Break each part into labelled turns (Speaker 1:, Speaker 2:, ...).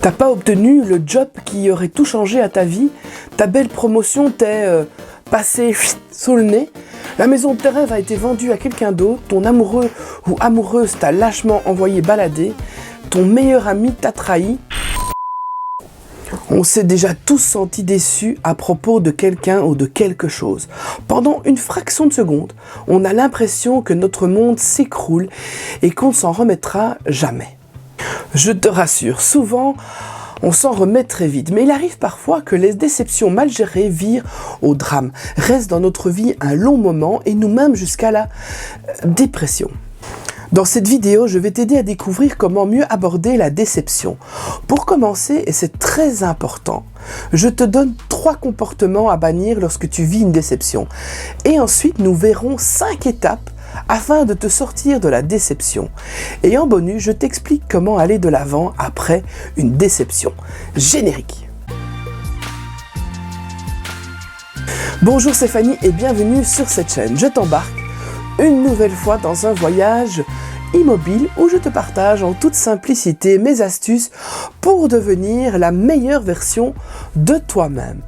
Speaker 1: T'as pas obtenu le job qui aurait tout changé à ta vie, ta belle promotion t'est passée sous le nez, la maison de tes rêves a été vendue à quelqu'un d'autre, ton amoureux ou amoureuse t'a lâchement envoyé balader, ton meilleur ami t'a trahi. On s'est déjà tous sentis déçus à propos de quelqu'un ou de quelque chose. Pendant une fraction de seconde, on a l'impression que notre monde s'écroule et qu'on ne s'en remettra jamais. Je te rassure, souvent, on s'en remet très vite, mais il arrive parfois que les déceptions mal gérées virent au drame, restent dans notre vie un long moment et nous mènent jusqu'à la dépression. Dans cette vidéo, je vais t'aider à découvrir comment mieux aborder la déception. Pour commencer, et c'est très important, je te donne 3 comportements à bannir lorsque tu vis une déception. Et ensuite, nous verrons 5 étapes afin de te sortir de la déception. Et en bonus, je t'explique comment aller de l'avant après une déception. Générique. Bonjour, c'est Fanny et bienvenue sur cette chaîne. Je t'embarque une nouvelle fois dans un voyage immobile où je te partage en toute simplicité mes astuces pour devenir la meilleure version de toi-même.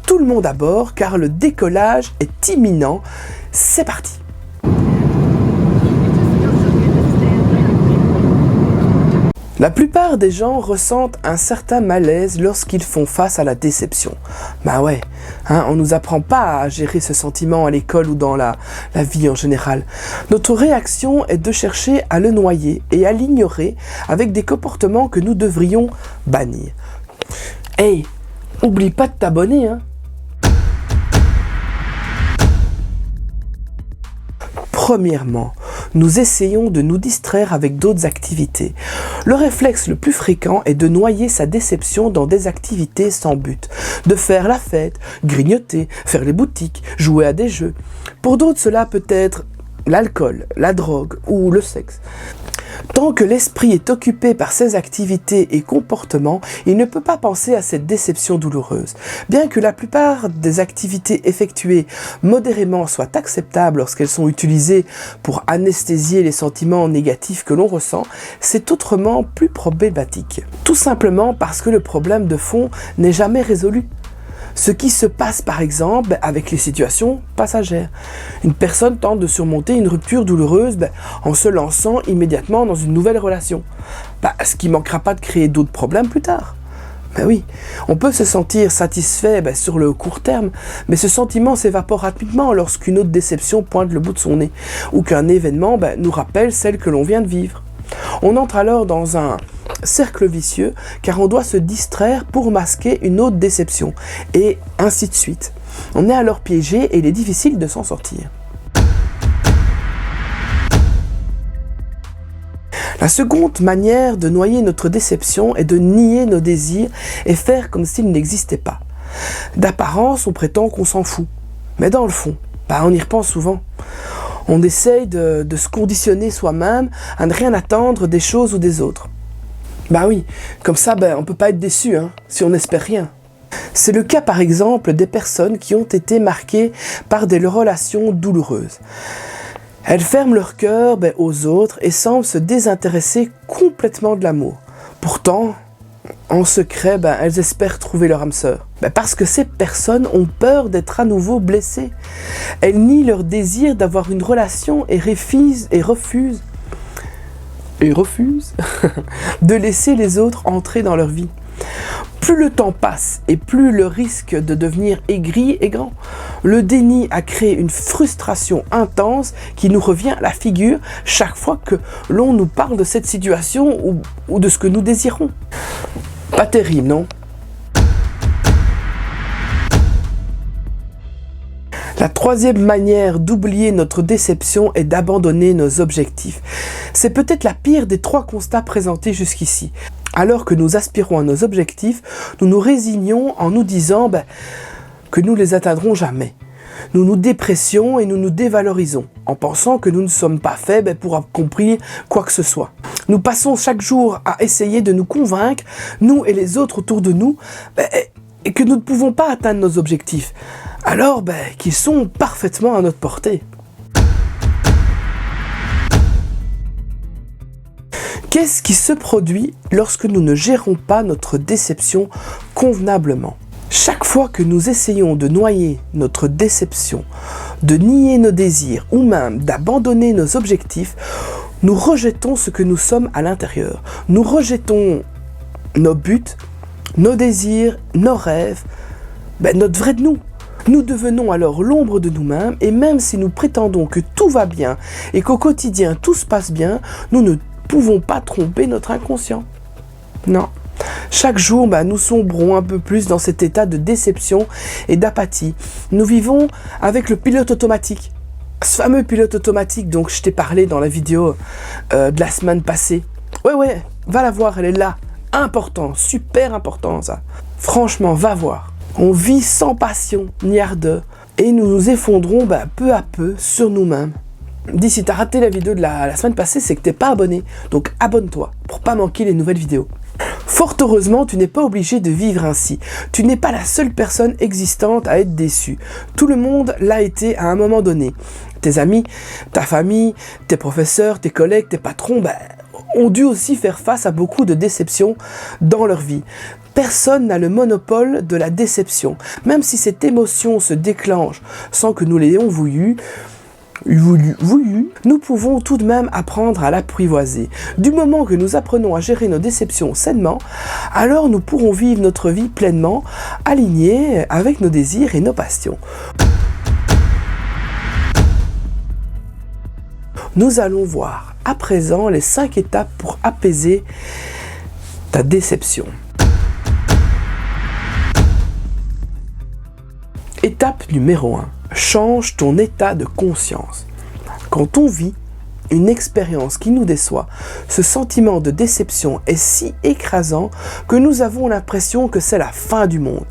Speaker 1: Tout le monde à bord car le décollage est imminent. C'est parti! La plupart des gens ressentent un certain malaise lorsqu'ils font face à la déception. Bah ouais, on nous apprend pas à gérer ce sentiment à l'école ou dans la vie en général. Notre réaction est de chercher à le noyer et à l'ignorer avec des comportements que nous devrions bannir. Hey, oublie pas de t'abonner, Premièrement, nous essayons de nous distraire avec d'autres activités. Le réflexe le plus fréquent est de noyer sa déception dans des activités sans but. De faire la fête, grignoter, faire les boutiques, jouer à des jeux. Pour d'autres, cela peut être l'alcool, la drogue ou le sexe. Tant que l'esprit est occupé par ces activités et comportements, il ne peut pas penser à cette déception douloureuse. Bien que la plupart des activités effectuées modérément soient acceptables lorsqu'elles sont utilisées pour anesthésier les sentiments négatifs que l'on ressent, c'est autrement plus problématique. Tout simplement parce que le problème de fond n'est jamais résolu. Ce qui se passe par exemple avec les situations passagères. Une personne tente de surmonter une rupture douloureuse en se lançant immédiatement dans une nouvelle relation. Ce qui ne manquera pas de créer d'autres problèmes plus tard. Oui, on peut se sentir satisfait sur le court terme, mais ce sentiment s'évapore rapidement lorsqu'une autre déception pointe le bout de son nez ou qu'un événement nous rappelle celle que l'on vient de vivre. On entre alors dans un cercle vicieux car on doit se distraire pour masquer une autre déception et ainsi de suite. On est alors piégé et il est difficile de s'en sortir. La seconde manière de noyer notre déception est de nier nos désirs et faire comme s'ils n'existaient pas. D'apparence, on prétend qu'on s'en fout, mais dans le fond, on y repense souvent. On essaye de se conditionner soi-même à ne rien attendre des choses ou des autres. Oui, comme ça, on peut pas être déçu si on n'espère rien. C'est le cas par exemple des personnes qui ont été marquées par des relations douloureuses. Elles ferment leur cœur aux autres et semblent se désintéresser complètement de l'amour. Pourtant, en secret, elles espèrent trouver leur âme sœur. Parce que ces personnes ont peur d'être à nouveau blessées. Elles nient leur désir d'avoir une relation et refusent de laisser les autres entrer dans leur vie. Plus le temps passe et plus le risque de devenir aigri est grand. Le déni a créé une frustration intense qui nous revient à la figure chaque fois que l'on nous parle de cette situation ou de ce que nous désirons. Pas terrible, non ? La troisième manière d'oublier notre déception est d'abandonner nos objectifs. C'est peut-être la pire des 3 constats présentés jusqu'ici. Alors que nous aspirons à nos objectifs, nous nous résignons en nous disant que nous les atteindrons jamais. Nous nous dépressions et nous nous dévalorisons en pensant que nous ne sommes pas faits pour accomplir quoi que ce soit. Nous passons chaque jour à essayer de nous convaincre, nous et les autres autour de nous, et que nous ne pouvons pas atteindre nos objectifs, alors qu'ils sont parfaitement à notre portée. Qu'est-ce qui se produit lorsque nous ne gérons pas notre déception convenablement? Chaque fois que nous essayons de noyer notre déception, de nier nos désirs ou même d'abandonner nos objectifs, nous rejetons ce que nous sommes à l'intérieur. Nous rejetons nos buts, nos désirs, nos rêves, notre vrai de nous. Nous devenons alors l'ombre de nous-mêmes et même si nous prétendons que tout va bien et qu'au quotidien tout se passe bien, nous ne pouvons pas tromper notre inconscient. Non. Chaque jour, nous sombrons un peu plus dans cet état de déception et d'apathie. Nous vivons avec le pilote automatique. Ce fameux pilote automatique dont je t'ai parlé dans la vidéo de la semaine passée. Ouais, va la voir, elle est là. Important, super important ça. Franchement, va voir. On vit sans passion ni ardeur et nous nous effondrons peu à peu sur nous-mêmes. Dis, si t'as raté la vidéo de la semaine passée, c'est que t'es pas abonné. Donc abonne-toi pour pas manquer les nouvelles vidéos. Fort heureusement, tu n'es pas obligé de vivre ainsi. Tu n'es pas la seule personne existante à être déçue. Tout le monde l'a été à un moment donné. Tes amis, ta famille, tes professeurs, tes collègues, tes patrons, ont dû aussi faire face à beaucoup de déceptions dans leur vie. Personne n'a le monopole de la déception. Même si cette émotion se déclenche sans que nous l'ayons voulu, nous pouvons tout de même apprendre à l'apprivoiser. Du moment que nous apprenons à gérer nos déceptions sainement, alors nous pourrons vivre notre vie pleinement, alignée avec nos désirs et nos passions. Nous allons voir à présent les 5 étapes pour apaiser ta déception. Étape numéro 1. Change ton état de conscience. Quand on vit une expérience qui nous déçoit, ce sentiment de déception est si écrasant que nous avons l'impression que c'est la fin du monde.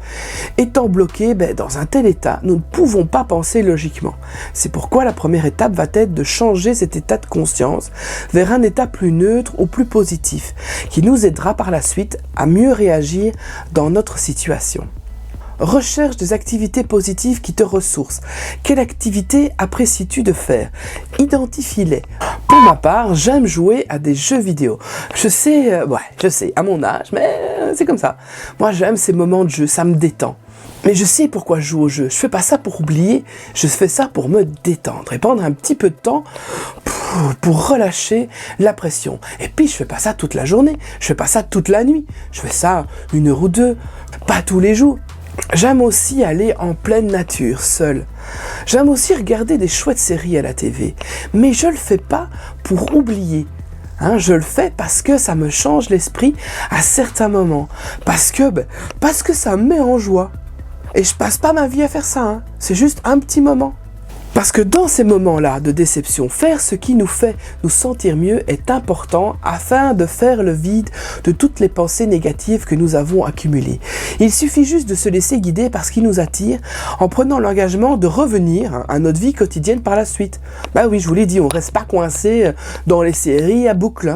Speaker 1: Étant bloqués dans un tel état, nous ne pouvons pas penser logiquement. C'est pourquoi la première étape va être de changer cet état de conscience vers un état plus neutre ou plus positif, qui nous aidera par la suite à mieux réagir dans notre situation. Recherche des activités positives qui te ressourcent. Quelle activité apprécies-tu de faire? Identifie-les. Pour ma part, j'aime jouer à des jeux vidéo. Je sais, à mon âge, mais c'est comme ça. Moi, j'aime ces moments de jeu, ça me détend. Mais je sais pourquoi je joue au jeu. Je fais pas ça pour oublier, je fais ça pour me détendre et prendre un petit peu de temps pour relâcher la pression. Et puis, je fais pas ça toute la journée, je fais pas ça toute la nuit. Je fais ça 1 heure ou 2, pas tous les jours. J'aime aussi aller en pleine nature, seul. J'aime aussi regarder des chouettes séries à la TV. Mais je le fais pas pour oublier. Je le fais parce que ça me change l'esprit à certains moments. Parce que ça me met en joie. Et je passe pas ma vie à faire ça. C'est juste un petit moment. Parce que dans ces moments-là de déception, faire ce qui nous fait nous sentir mieux est important afin de faire le vide de toutes les pensées négatives que nous avons accumulées. Il suffit juste de se laisser guider par ce qui nous attire en prenant l'engagement de revenir à notre vie quotidienne par la suite. Oui, je vous l'ai dit, on ne reste pas coincé dans les séries en boucle.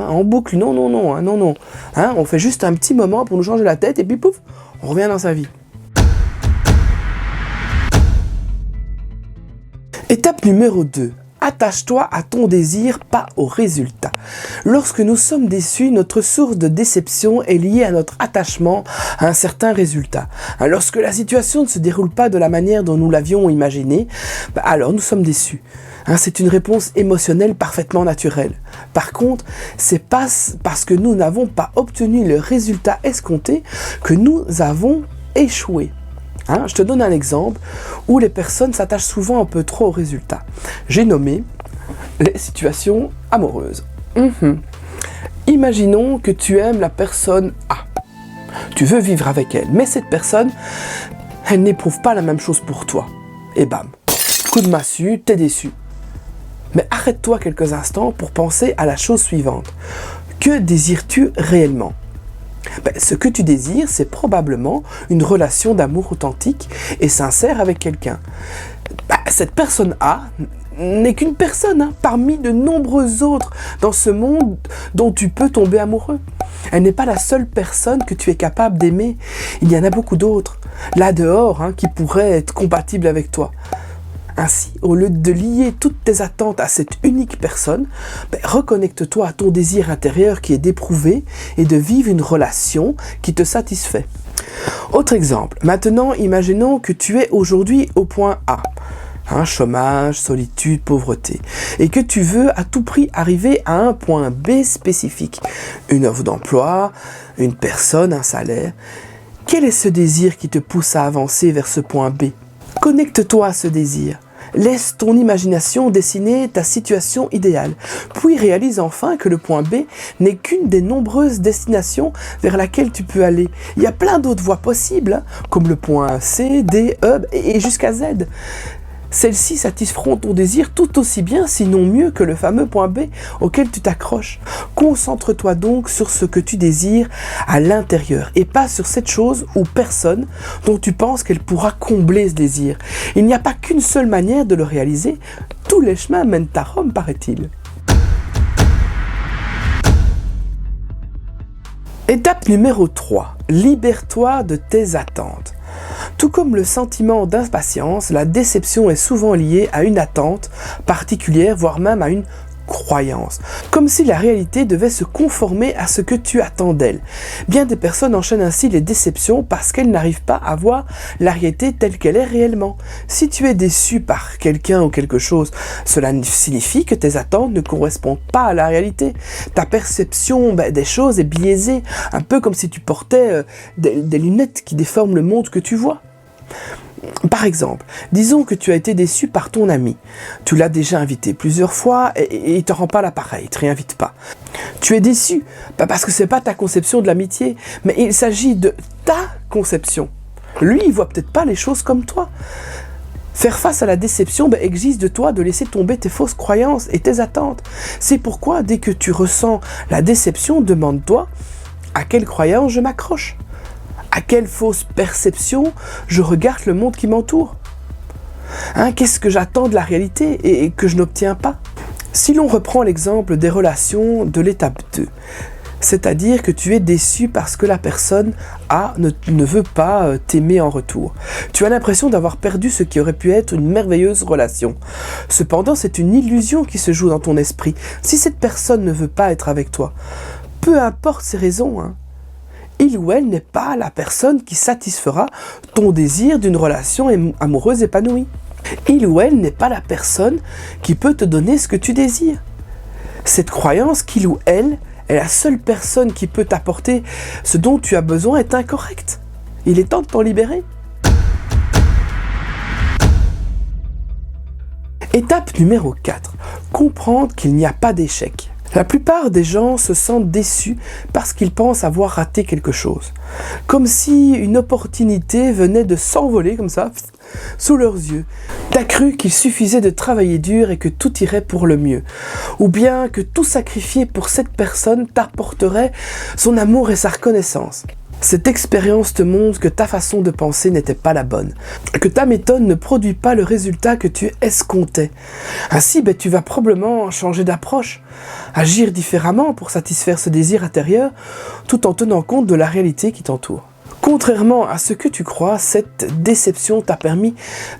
Speaker 1: Non. On fait juste un petit moment pour nous changer la tête et puis pouf, on revient dans sa vie. Étape numéro 2. Attache-toi à ton désir, pas au résultat. Lorsque nous sommes déçus, notre source de déception est liée à notre attachement à un certain résultat. Lorsque la situation ne se déroule pas de la manière dont nous l'avions imaginé, alors nous sommes déçus. C'est une réponse émotionnelle parfaitement naturelle. Par contre, c'est pas parce que nous n'avons pas obtenu le résultat escompté que nous avons échoué. Je te donne un exemple où les personnes s'attachent souvent un peu trop au résultat. J'ai nommé les situations amoureuses. Imaginons que tu aimes la personne A. Tu veux vivre avec elle, mais cette personne, elle n'éprouve pas la même chose pour toi. Et bam, coup de massue, t'es déçu. Mais arrête-toi quelques instants pour penser à la chose suivante. Que désires-tu réellement ? Ce que tu désires, c'est probablement une relation d'amour authentique et sincère avec quelqu'un. Cette personne A n'est qu'une personne parmi de nombreuses autres dans ce monde dont tu peux tomber amoureux. Elle n'est pas la seule personne que tu es capable d'aimer. Il y en a beaucoup d'autres, là dehors, qui pourraient être compatibles avec toi. Ainsi, au lieu de lier toutes tes attentes à cette unique personne, reconnecte-toi à ton désir intérieur qui est d'éprouver et de vivre une relation qui te satisfait. Autre exemple, maintenant imaginons que tu es aujourd'hui au point A, chômage, solitude, pauvreté, et que tu veux à tout prix arriver à un point B spécifique, une offre d'emploi, une personne, un salaire. Quel est ce désir qui te pousse à avancer vers ce point B ? Connecte-toi à ce désir. Laisse ton imagination dessiner ta situation idéale, puis réalise enfin que le point B n'est qu'une des nombreuses destinations vers laquelle tu peux aller. Il y a plein d'autres voies possibles, comme le point C, D, E et jusqu'à Z. Celles-ci satisferont ton désir tout aussi bien, sinon mieux que le fameux point B auquel tu t'accroches. Concentre-toi donc sur ce que tu désires à l'intérieur et pas sur cette chose ou personne dont tu penses qu'elle pourra combler ce désir. Il n'y a pas qu'une seule manière de le réaliser, tous les chemins mènent à Rome, paraît-il. Étape numéro 3. Libère-toi de tes attentes. Tout comme le sentiment d'impatience, la déception est souvent liée à une attente particulière, voire même à une croyance. Comme si la réalité devait se conformer à ce que tu attends d'elle. Bien des personnes enchaînent ainsi les déceptions parce qu'elles n'arrivent pas à voir la réalité telle qu'elle est réellement. Si tu es déçu par quelqu'un ou quelque chose, cela signifie que tes attentes ne correspondent pas à la réalité. Ta perception des choses est biaisée, un peu comme si tu portais des lunettes qui déforment le monde que tu vois. Par exemple, disons que tu as été déçu par ton ami. Tu l'as déjà invité plusieurs fois et il ne te rend pas l'appareil, il ne te réinvite pas. Tu es déçu, pas parce que ce n'est pas ta conception de l'amitié, mais il s'agit de ta conception. Lui, il ne voit peut-être pas les choses comme toi. Faire face à la déception exige de toi de laisser tomber tes fausses croyances et tes attentes. C'est pourquoi, dès que tu ressens la déception, demande-toi à quelle croyance je m'accroche. À quelle fausse perception je regarde le monde qui m'entoure ? Qu'est-ce que j'attends de la réalité et que je n'obtiens pas ? Si l'on reprend l'exemple des relations de l'étape 2, c'est-à-dire que tu es déçu parce que la personne A ne veut pas t'aimer en retour. Tu as l'impression d'avoir perdu ce qui aurait pu être une merveilleuse relation. Cependant, c'est une illusion qui se joue dans ton esprit. Si cette personne ne veut pas être avec toi, peu importe ses raisons, il ou elle n'est pas la personne qui satisfera ton désir d'une relation amoureuse épanouie. Il ou elle n'est pas la personne qui peut te donner ce que tu désires. Cette croyance qu'il ou elle est la seule personne qui peut t'apporter ce dont tu as besoin est incorrecte. Il est temps de t'en libérer. Étape numéro 4. Comprendre qu'il n'y a pas d'échec. La plupart des gens se sentent déçus parce qu'ils pensent avoir raté quelque chose. Comme si une opportunité venait de s'envoler comme ça, sous leurs yeux. T'as cru qu'il suffisait de travailler dur et que tout irait pour le mieux. Ou bien que tout sacrifier pour cette personne t'apporterait son amour et sa reconnaissance. Cette expérience te montre que ta façon de penser n'était pas la bonne, que ta méthode ne produit pas le résultat que tu escomptais. Ainsi, tu vas probablement changer d'approche, agir différemment pour satisfaire ce désir intérieur, tout en tenant compte de la réalité qui t'entoure. Contrairement à ce que tu crois, cette déception t'a permis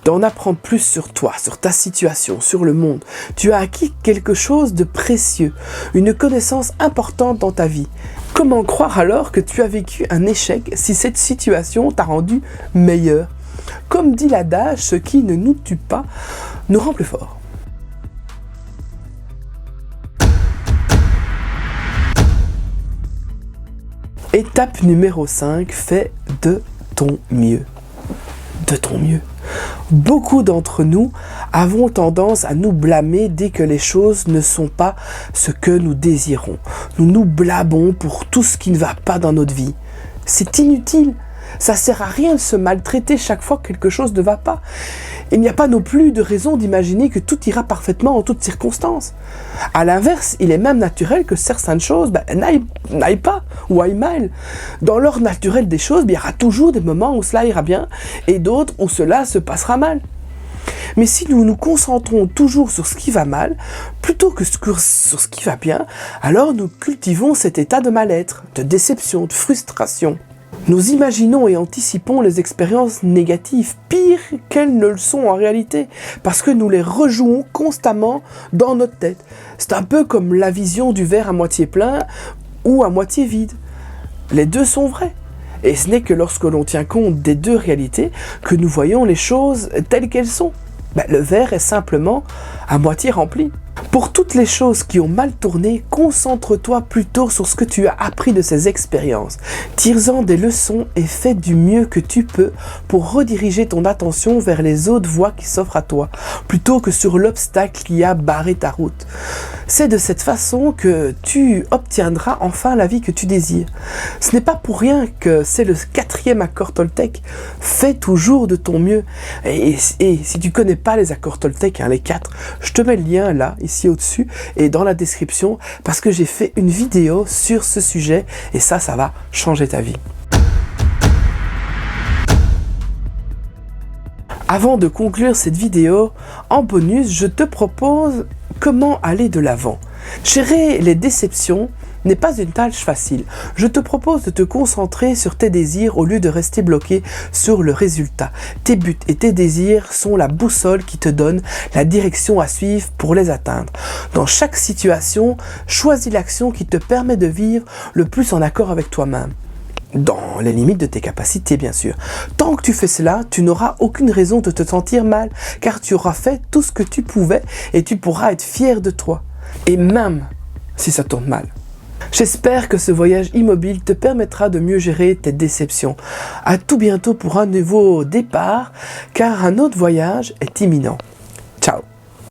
Speaker 1: d'en apprendre plus sur toi, sur ta situation, sur le monde. Tu as acquis quelque chose de précieux, une connaissance importante dans ta vie. Comment croire alors que tu as vécu un échec si cette situation t'a rendu meilleur ? Comme dit l'adage, ce qui ne nous tue pas nous rend plus forts. Étape numéro 5, fais de ton mieux. De ton mieux. Beaucoup d'entre nous avons tendance à nous blâmer dès que les choses ne sont pas ce que nous désirons. Nous nous blâmons pour tout ce qui ne va pas dans notre vie. C'est inutile. Ça sert à rien de se maltraiter chaque fois que quelque chose ne va pas. Il n'y a pas non plus de raison d'imaginer que tout ira parfaitement en toutes circonstances. À l'inverse, il est même naturel que certaines choses n'aillent pas ou aillent mal. Dans l'ordre naturel des choses, il y aura toujours des moments où cela ira bien et d'autres où cela se passera mal. Mais si nous nous concentrons toujours sur ce qui va mal, plutôt que sur ce qui va bien, alors nous cultivons cet état de mal-être, de déception, de frustration. Nous imaginons et anticipons les expériences négatives, pire qu'elles ne le sont en réalité, parce que nous les rejouons constamment dans notre tête. C'est un peu comme la vision du verre à moitié plein ou à moitié vide. Les deux sont vrais. Et ce n'est que lorsque l'on tient compte des deux réalités que nous voyons les choses telles qu'elles sont. Le verre est simplement à moitié rempli. Pour toutes les choses qui ont mal tourné, concentre-toi plutôt sur ce que tu as appris de ces expériences. Tire-en des leçons et fais du mieux que tu peux pour rediriger ton attention vers les autres voies qui s'offrent à toi, plutôt que sur l'obstacle qui a barré ta route. C'est de cette façon que tu obtiendras enfin la vie que tu désires. Ce n'est pas pour rien que c'est le 4e accord Toltec. Fais toujours de ton mieux. Et si tu connais pas les accords Toltec, les 4, je te mets le lien là, ici au-dessus et dans la description, parce que j'ai fait une vidéo sur ce sujet et ça va changer ta vie. Avant de conclure cette vidéo, en bonus, je te propose comment aller de l'avant. Gérer les déceptions n'est pas une tâche facile. Je te propose de te concentrer sur tes désirs au lieu de rester bloqué sur le résultat. Tes buts et tes désirs sont la boussole qui te donne la direction à suivre pour les atteindre. Dans chaque situation, choisis l'action qui te permet de vivre le plus en accord avec toi-même. Dans les limites de tes capacités, bien sûr. Tant que tu fais cela, tu n'auras aucune raison de te sentir mal, car tu auras fait tout ce que tu pouvais et tu pourras être fier de toi. Et même si ça tourne mal. J'espère que ce voyage immobile te permettra de mieux gérer tes déceptions. À tout bientôt pour un nouveau départ, car un autre voyage est imminent.